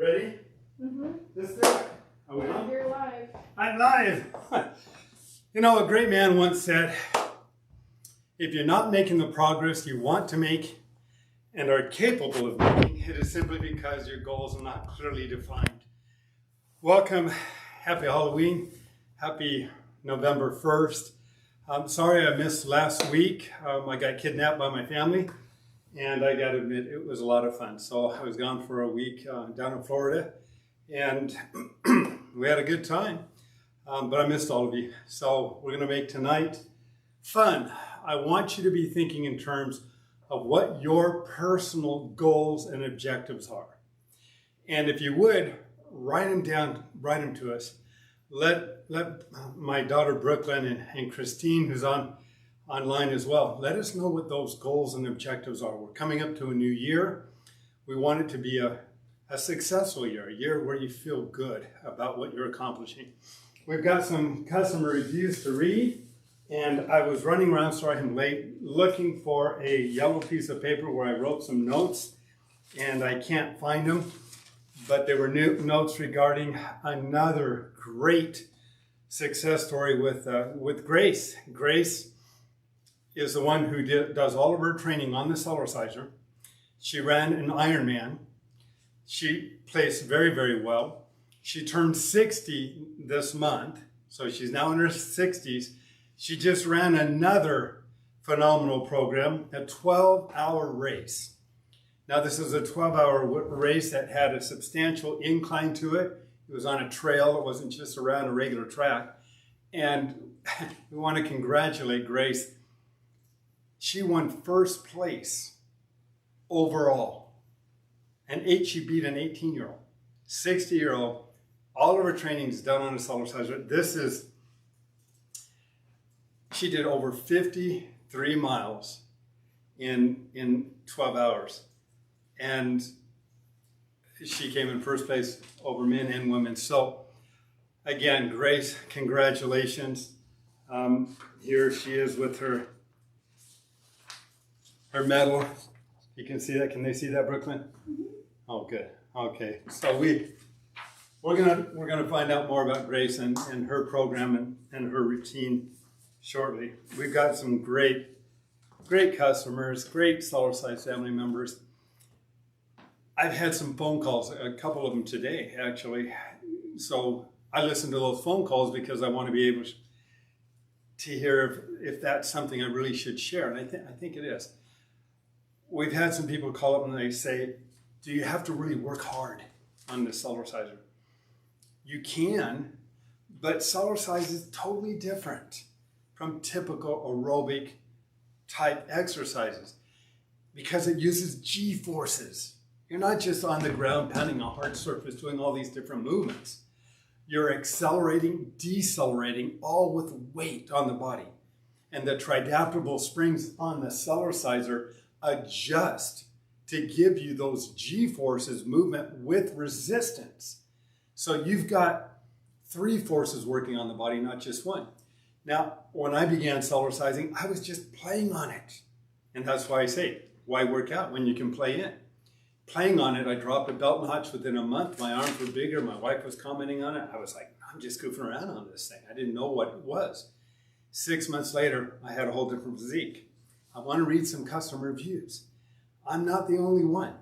Ready? Mm-hmm. Let's do it. Are we on? You're live. I'm live. You know, a great man once said, if you're not making the progress you want to make and are capable of making, it is simply because your goals are not clearly defined. Welcome. Happy Halloween. Happy November 1st. I'm sorry I missed last week. I got kidnapped by my family, and I got to admit, it was a lot of fun. So I was gone for a week down in Florida, and we had a good time, but I missed all of you. So we're going to make tonight fun. I want you to be thinking in terms of what your personal goals and objectives are. And if you would, write them down, write them to us. Let my daughter Brooklyn and Christine, who's online as well, let us know what those goals and objectives are. We're coming up to a new year. We want it to be a successful year, a year where you feel good about what you're accomplishing. We've got some customer reviews to read, and I was running around, sorry I'm late, looking for a yellow piece of paper where I wrote some notes, and I can't find them. But there were new notes regarding another great success story with Grace. Grace is the one who does all of her training on the Cellerciser. She ran an Ironman. She placed very, very well. She turned 60 this month, so she's now in her 60s. She just ran another phenomenal program, a 12-hour race. Now, this is a 12-hour race that had a substantial incline to it. It was on a trail. It wasn't just around a regular track. And we want to congratulate Grace. She won first place overall. She beat an 18-year-old, 60-year-old. All of her training is done on a Cellerciser. She did over 53 miles in 12 hours. And she came in first place over men and women. So again, Grace, congratulations. Here she is with her medal. You can see that. Can they see that, Brooklyn? Mm-hmm. Oh, good. Okay. So we're gonna find out more about Grace and her program and her routine shortly. We've got some great customers, great Cellercise family members. I've had some phone calls, a couple of them today, actually. So I listen to those phone calls because I want to be able to hear if that's something I really should share. And I think it is. We've had some people call up and they say, do you have to really work hard on the Cellerciser? You can, but Cellercise is totally different from typical aerobic type exercises because it uses G-forces. You're not just on the ground pounding a hard surface doing all these different movements. You're accelerating, decelerating, all with weight on the body. And the tridaptable springs on the Cellerciser adjust to give you those G-forces movement with resistance. So you've got 3 forces working on the body, not just one. Now, when I began Cellercising, I was just playing on it. And that's why I say, why work out when you can play in? Playing on it, I dropped a belt notch within a month. My arms were bigger. My wife was commenting on it. I was like, I'm just goofing around on this thing. I didn't know what it was. 6 months later, I had a whole different physique. I want to read some customer reviews. I'm not the only one.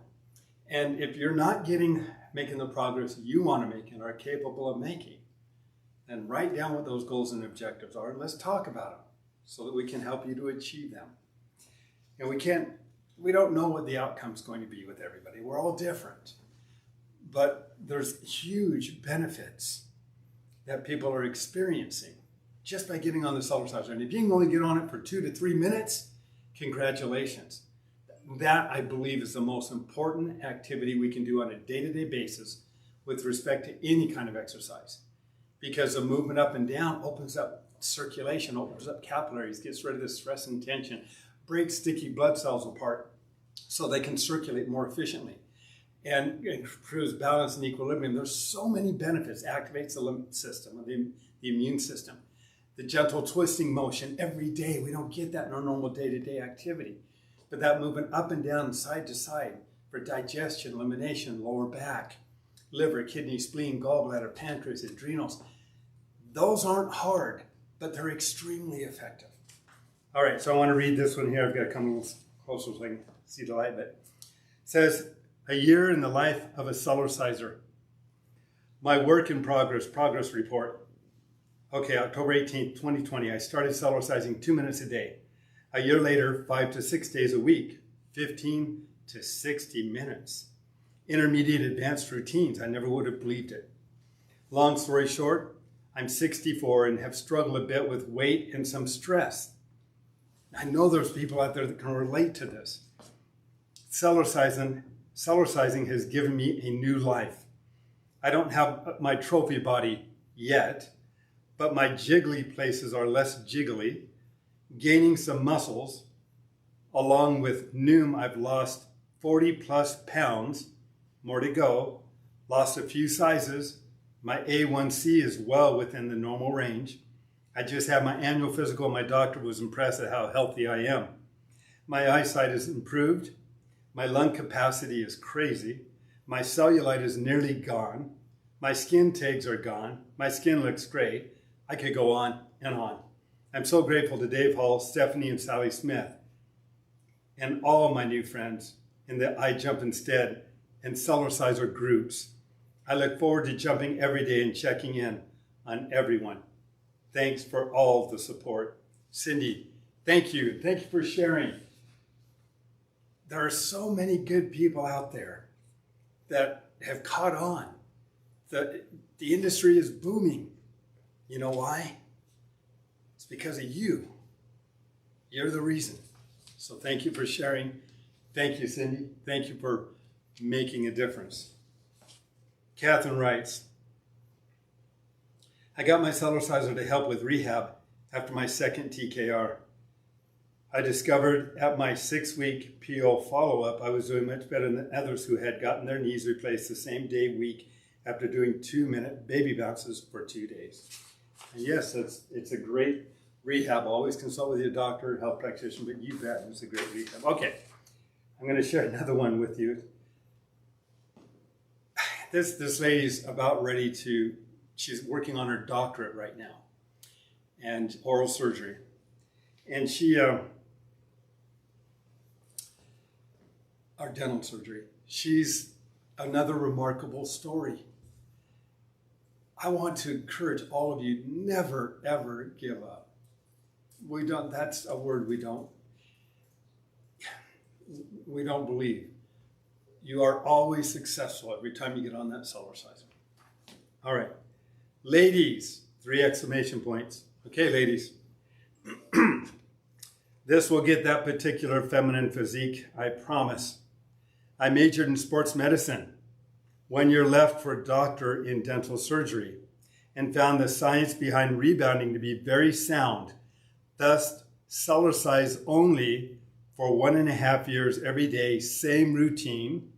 And if you're not making the progress you want to make and are capable of making, then write down what those goals and objectives are and let's talk about them so that we can help you to achieve them. And we don't know what the outcome is going to be with everybody. We're all different. But there's huge benefits that people are experiencing just by getting on the Cellerciser. And if you can only get on it for 2 to 3 minutes, congratulations. That, I believe, is the most important activity we can do on a day-to-day basis with respect to any kind of exercise. Because the movement up and down opens up circulation, opens up capillaries, gets rid of the stress and tension, breaks sticky blood cells apart so they can circulate more efficiently and improves balance and equilibrium. There's so many benefits. Activates the lymph system, the immune system. The gentle twisting motion every day. We don't get that in our normal day-to-day activity. But that movement up and down, side to side for digestion, elimination, lower back, liver, kidney, spleen, gallbladder, pancreas, adrenals. Those aren't hard, but they're extremely effective. All right, so I want to read this one here. I've got to come a little closer so I can see the light. But it says, a year in the life of a Cellerciser. My work in progress report. Okay, October 18th, 2020, I started Cellercising 2 minutes a day. A year later, 5 to 6 days a week, 15 to 60 minutes. Intermediate advanced routines, I never would have believed it. Long story short, I'm 64 and have struggled a bit with weight and some stress. I know there's people out there that can relate to this. Cellercising has given me a new life. I don't have my trophy body yet, but my jiggly places are less jiggly, gaining some muscles. Along with Noom, I've lost 40 plus pounds, more to go, lost a few sizes. My A1C is well within the normal range. I just had my annual physical. My doctor was impressed at how healthy I am. My eyesight has improved. My lung capacity is crazy. My cellulite is nearly gone. My skin tags are gone. My skin looks great. I could go on and on. I'm so grateful to Dave Hall, Stephanie, and Sally Smith, and all my new friends in the I Jump Instead and Cellerciser groups. I look forward to jumping every day and checking in on everyone. Thanks for all the support. Cindy, thank you. Thank you for sharing. There are so many good people out there that have caught on. The industry is booming. You know why? It's because of you. You're the reason. So thank you for sharing. Thank you, Cindy. Thank you for making a difference. Catherine writes, I got my Cellerciser to help with rehab after my second TKR. I discovered at my 6-week PO follow-up, I was doing much better than others who had gotten their knees replaced the same day week after doing 2-minute baby bounces for 2 days. And yes, it's a great rehab. Always consult with your doctor, health practitioner, but you bet it's a great rehab. Okay, I'm going to share another one with you. This lady's about ready to, she's working on her doctorate right now, and oral surgery. And she, our dental surgery, she's another remarkable story. I want to encourage all of you, never, ever give up. That's a word we don't believe. You are always successful every time you get on that Cellerciser. All right. Ladies, 3 exclamation points. Okay, ladies. This will get that particular feminine physique, I promise. I majored in sports medicine. 1 year left for a doctor in dental surgery, and found the science behind rebounding to be very sound. Thus, Cellercise only for 1.5 years every day, same routine,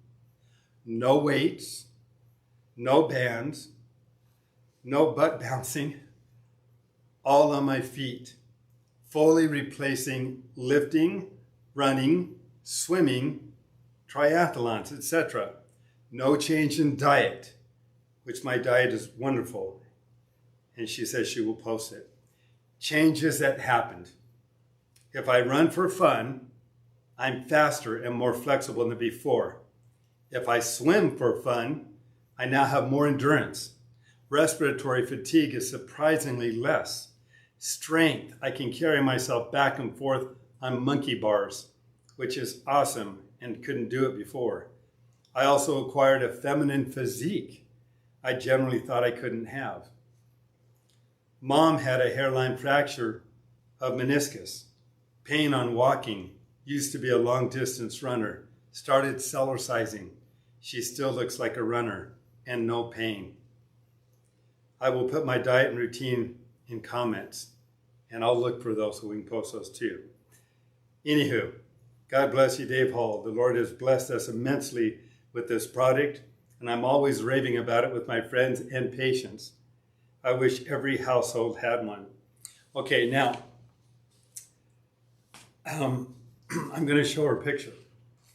no weights, no bands, no butt bouncing, all on my feet, fully replacing lifting, running, swimming, triathlons, etc. No change in diet, which my diet is wonderful. And she says she will post it. Changes that happened. If I run for fun, I'm faster and more flexible than before. If I swim for fun, I now have more endurance. Respiratory fatigue is surprisingly less. Strength, I can carry myself back and forth on monkey bars, which is awesome and couldn't do it before. I also acquired a feminine physique I generally thought I couldn't have. Mom had a hairline fracture of meniscus, pain on walking, used to be a long distance runner, started Cellercising. She still looks like a runner and no pain. I will put my diet and routine in comments, and I'll look for those so we can post those too. Anywho, God bless you, Dave Hall. The Lord has blessed us immensely with this product, and I'm always raving about it with my friends and patients. I wish every household had one. Okay, now, I'm going to show her a picture,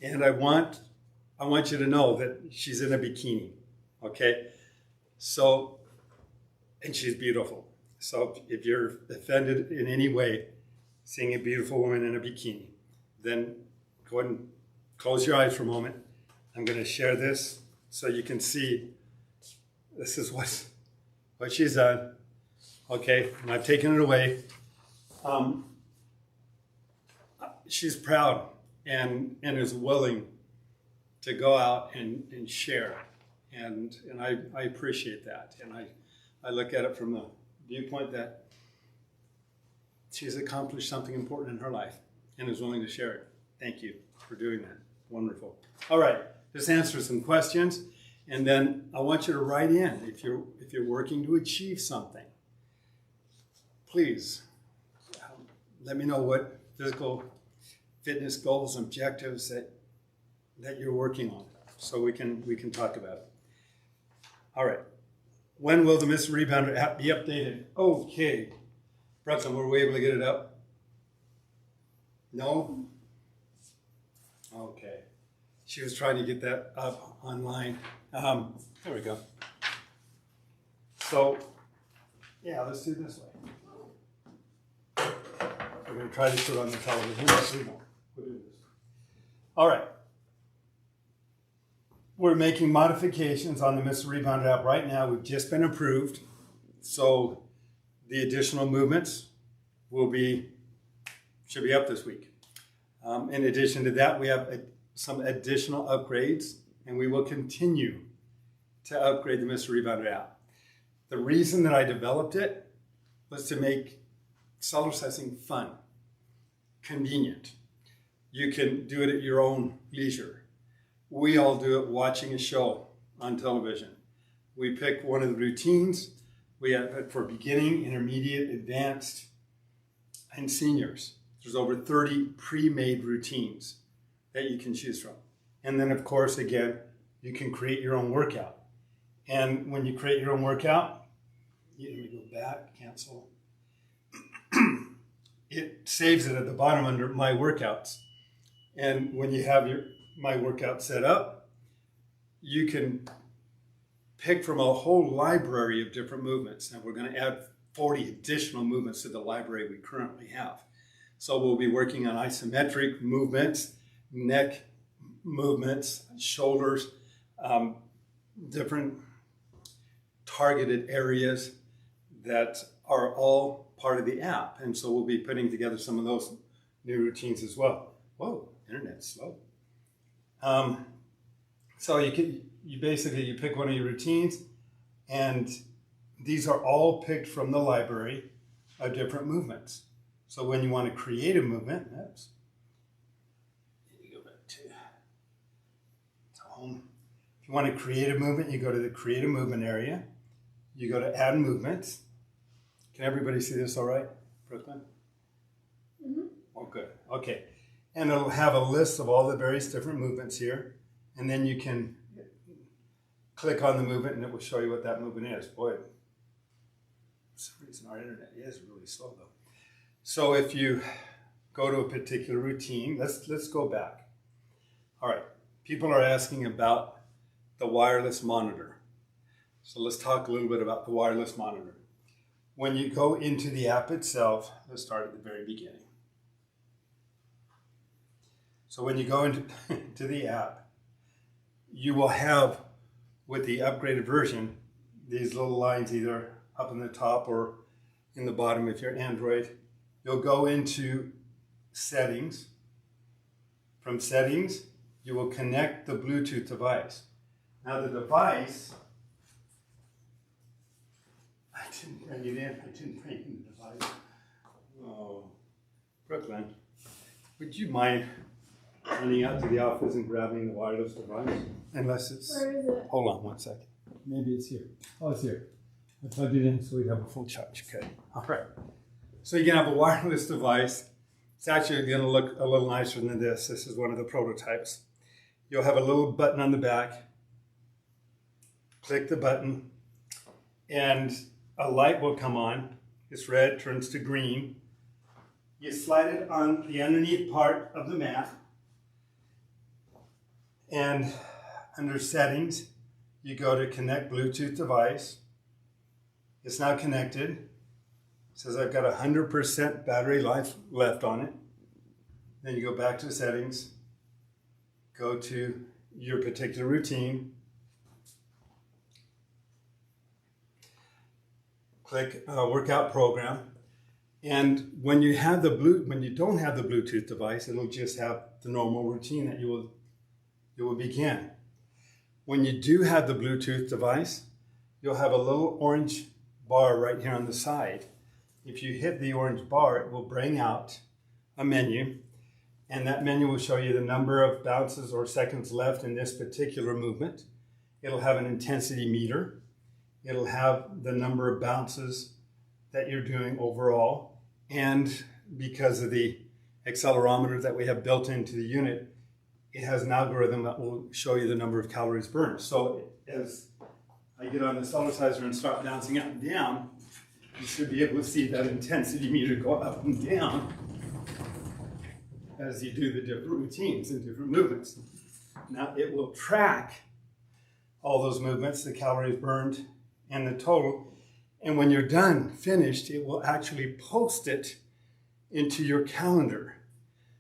and I want you to know that she's in a bikini. Okay? So, and she's beautiful. So if you're offended in any way, seeing a beautiful woman in a bikini, then go ahead and close your eyes for a moment. I'm going to share this so you can see this is what she's done. Okay, and I've taken it away. She's proud and is willing to go out and share. And I appreciate that. And I look at it from the viewpoint that she's accomplished something important in her life and is willing to share it. Thank you for doing that. Wonderful. All right, just answer some questions, and then I want you to write in if you're working to achieve something. Please let me know what physical fitness goals, objectives that you're working on, so we can talk about it. All right. When will the Miss Rebounder app be updated? Okay. Brooklyn, were we able to get it up? No? Okay. She was trying to get that up online. There we go. So, yeah, let's do it this way. We're going to try to put it on the television. We'll do this. All right. We're making modifications on the Miss Rebounder app right now. We've just been approved. So the additional movements should be up this week. In addition to that, we have some additional upgrades, and we will continue to upgrade the Miss Rebounder app. The reason that I developed it was to make Cellercising fun, convenient. You can do it at your own leisure. We all do it watching a show on television. We pick one of the routines. We have it for beginning, intermediate, advanced, and seniors. There's over 30 pre-made routines that you can choose from. And then, of course, again, you can create your own workout. And when you create your own workout, let me go back, cancel. It saves it at the bottom under My Workouts. And when you have your My Workout set up, you can pick from a whole library of different movements. And we're going to add 40 additional movements to the library we currently have. So we'll be working on isometric movements, neck movements, shoulders, different targeted areas that are all part of the app. And so we'll be putting together some of those new routines as well. Whoa, internet's slow. So you basically pick one of your routines, and these are all picked from the library of different movements. So when you want to create a movement, you go back to home. If you want to create a movement, you go to the Create a Movement area. You go to Add Movements. Can everybody see this all right, Brooklyn? Mm-hmm. Oh, good. Okay. And it'll have a list of all the various different movements here. And then you can click on the movement and it will show you what that movement is. Boy, for some reason our internet is really slow though. So if you go to a particular routine, let's go back. All right, people are asking about the wireless monitor. So let's talk a little bit about the wireless monitor. When you go into the app itself, let's start at the very beginning. So when you go into the app, you will have, with the upgraded version, these little lines either up in the top or in the bottom if you're Android. You'll go into Settings. From Settings, you will connect the Bluetooth device. Now the device, I didn't bring it in. I didn't bring in the device. Oh, Brooklyn, would you mind running out to the office and grabbing the wireless device? Unless it's... Where is it? Hold on one second. Maybe it's here. Oh, it's here. I plugged it in so we'd have a full charge. Okay. All right. So you can have a wireless device. It's actually going to look a little nicer than this. This is one of the prototypes. You'll have a little button on the back. Click the button and a light will come on. It's red, turns to green. You slide it on the underneath part of the mat. And under Settings, you go to connect Bluetooth device. It's now connected. It says I've got 100% battery life left on it. Then you go back to settings, go to your particular routine, click workout program, and when you don't have the Bluetooth device, it'll just have the normal routine that you will begin. When you do have the Bluetooth device, you'll have a little orange bar right here on the side. If you hit the orange bar, it will bring out a menu, and that menu will show you the number of bounces or seconds left in this particular movement. It'll have an intensity meter. It'll have the number of bounces that you're doing overall. And because of the accelerometer that we have built into the unit, it has an algorithm that will show you the number of calories burned. So as I get on the Cellerciser and start bouncing up and down, you should be able to see that intensity meter go up and down as you do the different routines and different movements. Now it will track all those movements, the calories burned and the total. And when you're done, finished, it will actually post it into your calendar.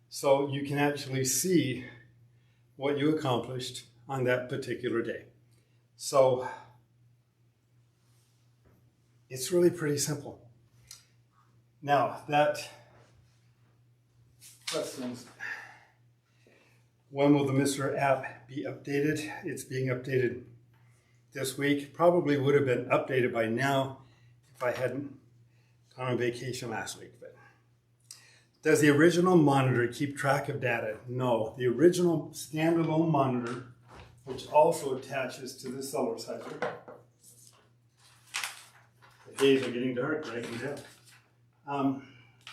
So you can actually see what you accomplished on that particular day. So it's really pretty simple. Now that questions, when will the Mr. App be updated? It's being updated this week. Probably would have been updated by now if I hadn't gone on vacation last week. But does the original monitor keep track of data? No. The original standalone monitor, which also attaches to the Cellerciser. The days are getting dark, right?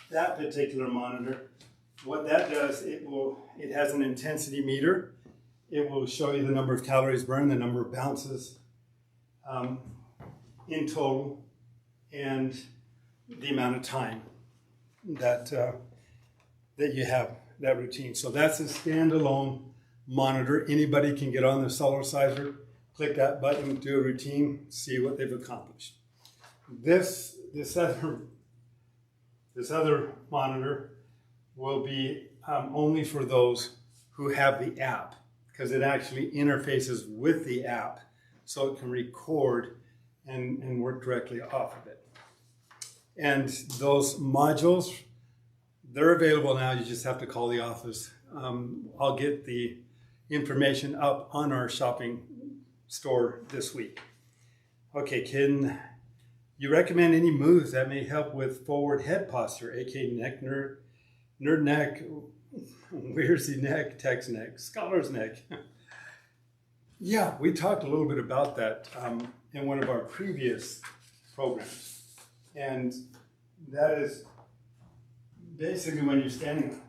That particular monitor, what that does, it has an intensity meter. It will show you the number of calories burned, the number of bounces in total, and the amount of time that you have that routine. So that's a standalone monitor. Anybody can get on the Cellerciser, click that button, do a routine, see what they've accomplished. This other monitor will be only for those who have the app, because it actually interfaces with the app so it can record and work directly off of it. And those modules, they're available now. You just have to call the office. I'll get the information up on our shopping store this week. Okay, can you recommend any moves that may help with forward head posture, aka neck, nerd neck, Weirsy neck, Tex neck, scholar's neck? Yeah, we talked a little bit about that in one of our previous programs. And that is basically when you're standing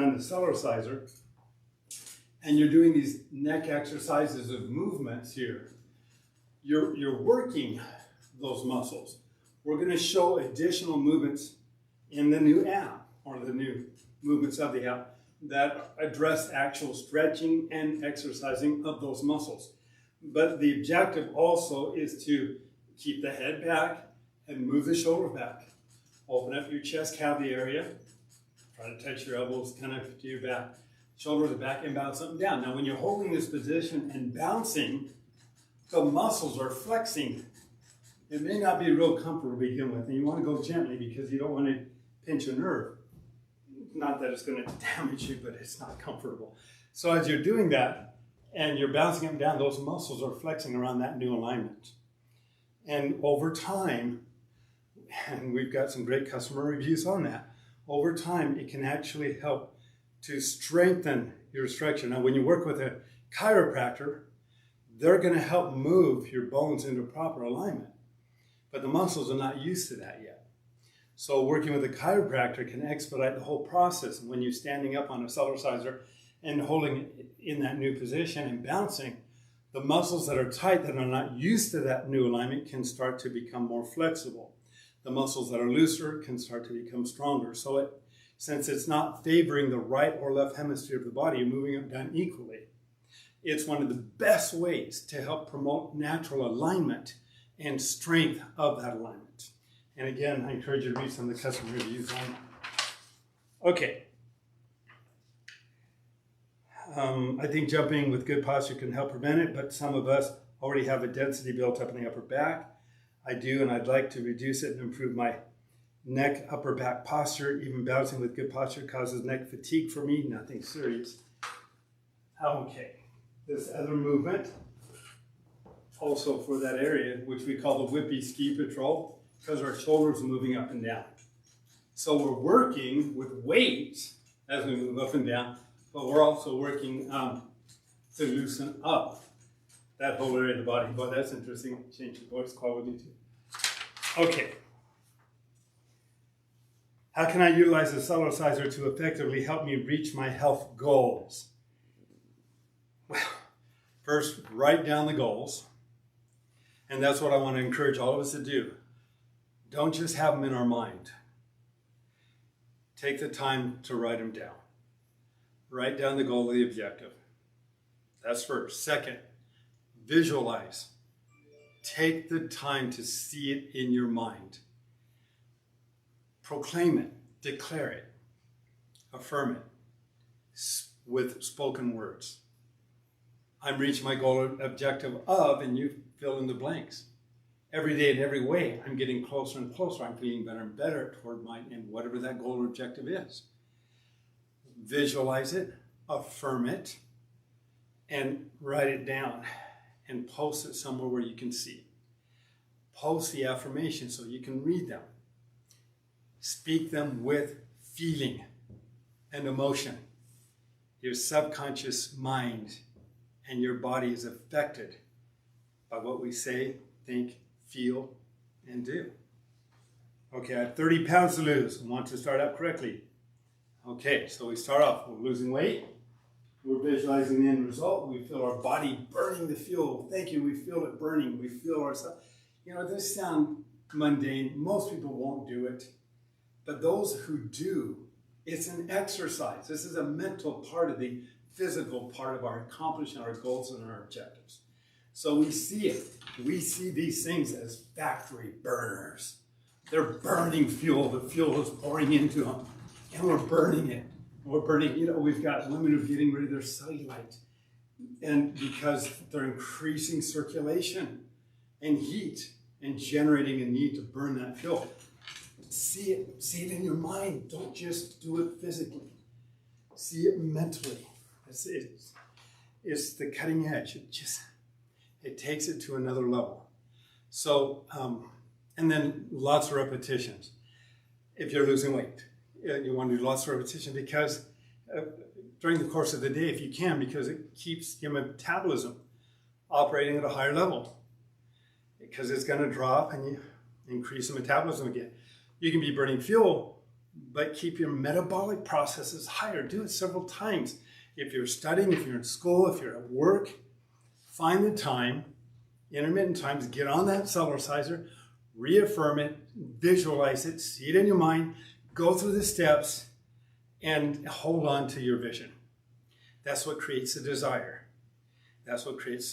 on the Cellerciser and you're doing these neck exercises of movements here, you're working those muscles. We're going to show additional movements in the new app, or the new movements of the app, that address actual stretching and exercising of those muscles. But the objective also is to keep the head back and move the shoulder back. Open up your chest cavity area. Try to touch your elbows kind of to your back. Shoulder to the back and bounce up and down. Now when you're holding this position and bouncing, the muscles are flexing. It may not be real comfortable to begin with, and you want to go gently because you don't want to pinch a nerve. Not that it's going to damage you, but it's not comfortable. So as you're doing that and you're bouncing up and down, those muscles are flexing around that new alignment. And over time, and we've got some great customer reviews on that, over time it can actually help to strengthen your structure. Now when you work with a chiropractor, they're going to help move your bones into proper alignment. But the muscles are not used to that yet. So working with a chiropractor can expedite the whole process. When you're standing up on a Cellerciser and holding it in that new position and bouncing, the muscles that are tight, that are not used to that new alignment, can start to become more flexible. The muscles that are looser can start to become stronger. So since it's not favoring the right or left hemisphere of the body, you're moving up and down equally, It's one of the best ways to help promote natural alignment and strength of that alignment. And again, I encourage you to read some of the customer reviews on it. Okay. I think jumping with good posture can help prevent it, but some of us already have a density built up in the upper back. I do, and I'd like to reduce it and improve my neck, upper back posture. Even bouncing with good posture causes neck fatigue for me. Nothing serious. Okay. This other movement, also for that area, which we call the whippy ski patrol, because our shoulders are moving up and down. So we're working with weight as we move up and down, but we're also working to loosen up that whole area of the body. Boy, that's interesting. Change the voice quality too. Okay. How can I utilize the Cellerciser to effectively help me reach my health goals? Well, first, write down the goals. And that's what I want to encourage all of us to do. Don't just have them in our mind. Take the time to write them down. Write down the goal of the objective. That's first. Second, visualize. Take the time to see it in your mind. Proclaim it, declare it, affirm it with spoken words. I'm reaching my goal objective of, and you fill in the blanks. Every day in every way, I'm getting closer and closer. I'm feeling better and better toward and whatever that goal or objective is. Visualize it, affirm it, and write it down and post it somewhere where you can see. Post the affirmations so you can read them. Speak them with feeling and emotion. Your subconscious mind and your body is affected by what we say, think, feel, and do. Okay, I have 30 pounds to lose. I want to start out correctly. Okay, so we start off, we're losing weight. We're visualizing the end result. We feel our body burning the fuel. Thank you, we feel it burning. We feel ourselves. You know, this sounds mundane. Most people won't do it. But those who do, it's an exercise. This is a mental part of the physical part of our accomplishing our goals and our objectives. So we see it. We see these things as factory burners. They're burning fuel. The fuel is pouring into them. And we're burning it. We're burning, you know, we've got women who are getting rid of their cellulite. And because they're increasing circulation and heat and generating a need to burn that fuel. See it in your mind. Don't just do it physically. See it mentally. It's the cutting edge. It takes it to another level. So, and then lots of repetitions. If you're losing weight, you want to do lots of repetition because during the course of the day, if you can, because it keeps your metabolism operating at a higher level. Because it's going to drop and you increase the metabolism again. You can be burning fuel, but keep your metabolic processes higher. Do it several times. If you're studying, if you're in school, if you're at work, find the time, intermittent times, get on that Cellerciser, reaffirm it, visualize it, see it in your mind, go through the steps, and hold on to your vision. That's what creates the desire. That's what creates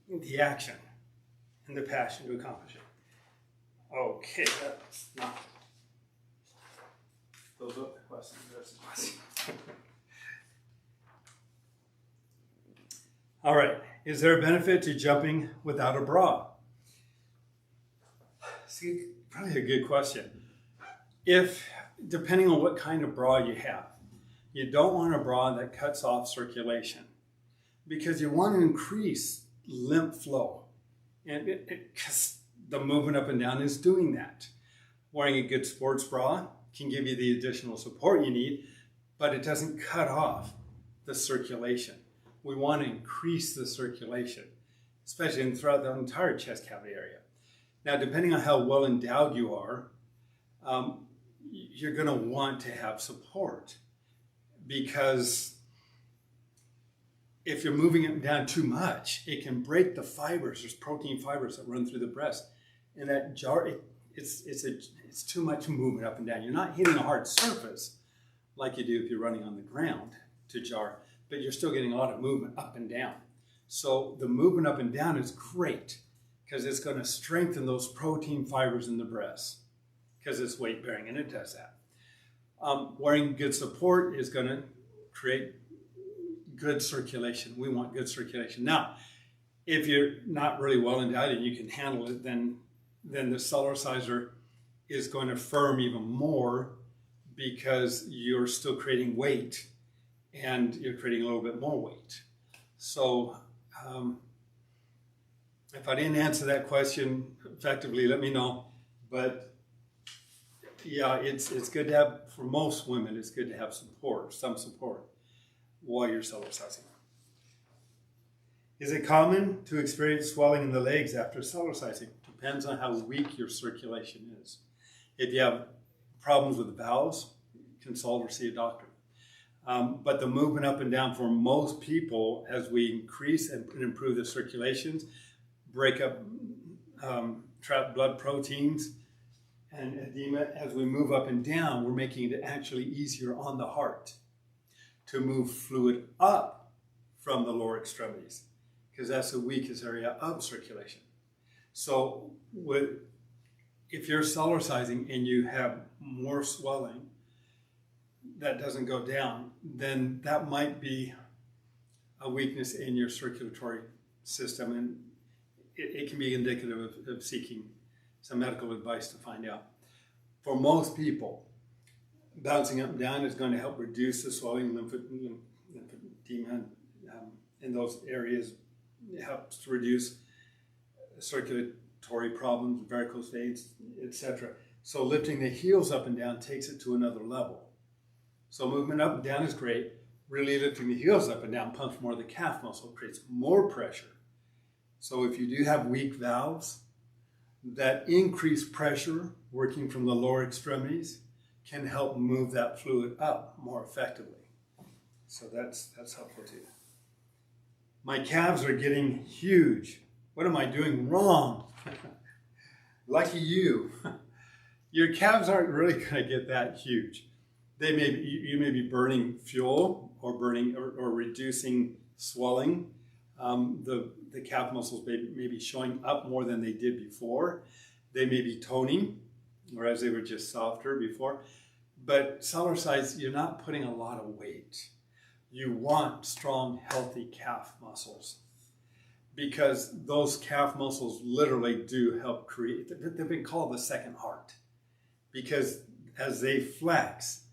the action and the passion to accomplish it. Okay, that's not. Those are the questions. That's the question. All right. Is there a benefit to jumping without a bra? See, probably a good question. Depending on what kind of bra you have, you don't want a bra that cuts off circulation because you want to increase lymph flow. And because the movement up and down is doing that. Wearing a good sports bra can give you the additional support you need, but it doesn't cut off the circulation. We want to increase the circulation, especially throughout the entire chest cavity area. Now, depending on how well endowed you are, you're going to want to have support because if you're moving it down too much, it can break the fibers. There's protein fibers that run through the breast. And that jar, it's too much movement up and down. You're not hitting a hard surface like you do if you're running on the ground to jar. but you're still getting a lot of movement up and down. So the movement up and down is great because it's going to strengthen those protein fibers in the breast because it's weight bearing and it does that. Wearing good support is going to create good circulation. We want good circulation. Now, if you're not really well endowed and you can handle it, then the Cellerciser is going to firm even more because you're still creating weight and you're creating a little bit more weight. So if I didn't answer that question effectively, let me know. But yeah, it's good to have, for most women, it's good to have support, some support while you're Cellercising. Is it common to experience swelling in the legs after Cellercising? Depends on how weak your circulation is. If you have problems with valves, consult or see a doctor. But the movement up and down for most people, as we increase and improve the circulations, break up trapped blood proteins and edema, as we move up and down, we're making it actually easier on the heart to move fluid up from the lower extremities, because that's the weakest area of circulation. So if you're Cellercising and you have more swelling that doesn't go down, then that might be a weakness in your circulatory system, and it can be indicative of seeking some medical advice to find out. For most people, bouncing up and down is going to help reduce the swelling, lymphedema in those areas. It helps to reduce circulatory problems, varicose veins, etc. So lifting the heels up and down takes it to another level. So movement up and down is great. Really lifting the heels up and down pumps more of the calf muscle, creates more pressure. So if you do have weak valves, that increased pressure working from the lower extremities can help move that fluid up more effectively. So that's helpful too. My calves are getting huge. What am I doing wrong? Lucky you. Your calves aren't really going to get that huge. You may be burning fuel or reducing swelling. The calf muscles may be showing up more than they did before. They may be toning, whereas they were just softer before. But Cellercise, you're not putting a lot of weight. You want strong, healthy calf muscles, because those calf muscles literally do help create, they've been called the second heart, because as they flex,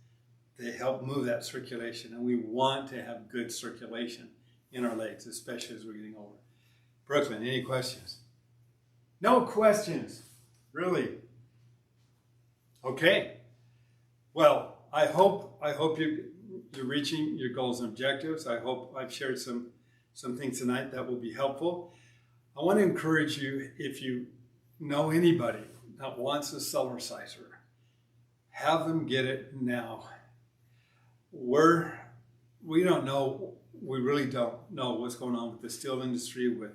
they help move that circulation, and we want to have good circulation in our legs, especially as we're getting older. Brooklyn, any questions? No questions, really? Okay. Well, I hope you're reaching your goals and objectives. I hope I've shared some things tonight that will be helpful. I want to encourage you, if you know anybody that wants a Cellerciser, have them get it now. We don't know, we really don't know what's going on with the steel industry, with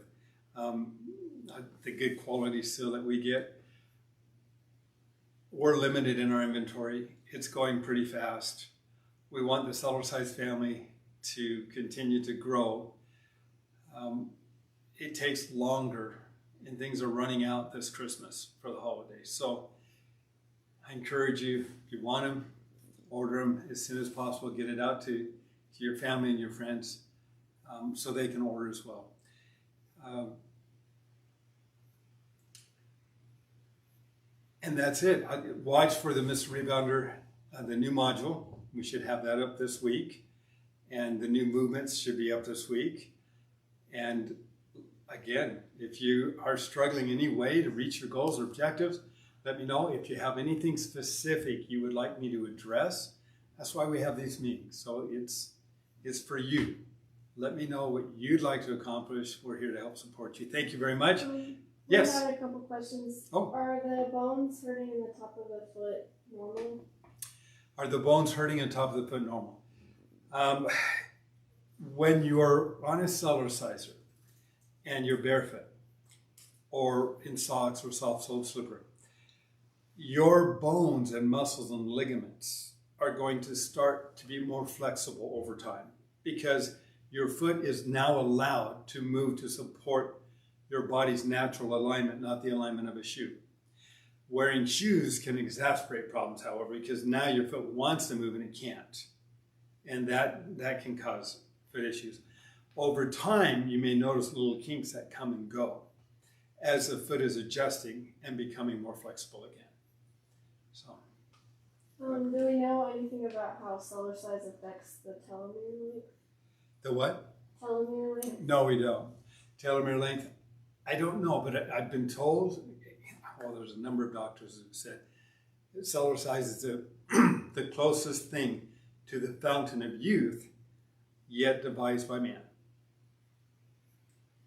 the good quality steel that we get. We're limited in our inventory. It's going pretty fast. We want the Cellercise family to continue to grow. It takes longer, and things are running out this Christmas for the holidays. So I encourage you, if you want them, order them as soon as possible. Get it out to your family and your friends so they can order as well. And that's it. Watch for the Mr. Rebounder, the new module. We should have that up this week. And the new movements should be up this week. And again, if you are struggling in any way to reach your goals or objectives, let me know. If you have anything specific you would like me to address, that's why we have these meetings. So it's for you. Let me know what you'd like to accomplish. We're here to help support you. Thank you very much. Yes? I had a couple questions. Oh. Are the bones hurting in the top of the foot normal? Are the bones hurting on top of the foot normal? When you're on a Cellerciser and you're barefoot or in socks or soft-soled slipper, your bones and muscles and ligaments are going to start to be more flexible over time, because your foot is now allowed to move to support your body's natural alignment, not the alignment of a shoe. Wearing shoes can exacerbate problems, however, because now your foot wants to move and it can't. And that can cause foot issues. Over time, you may notice little kinks that come and go as the foot is adjusting and becoming more flexible again. So, Do we know anything about how Cellercise affects the telomere length? the what? Telomere length? No, we don't. Telomere length, I don't know, but I've been told, well, there's a number of doctors who said Cellercise is the closest thing to the fountain of youth yet devised by man.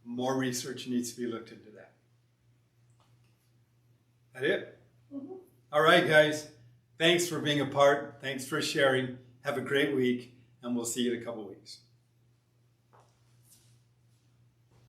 More research needs to be looked into that. That it? Mm-hmm. All right, guys. Thanks for being a part. Thanks for sharing. Have a great week, and we'll see you in a couple weeks.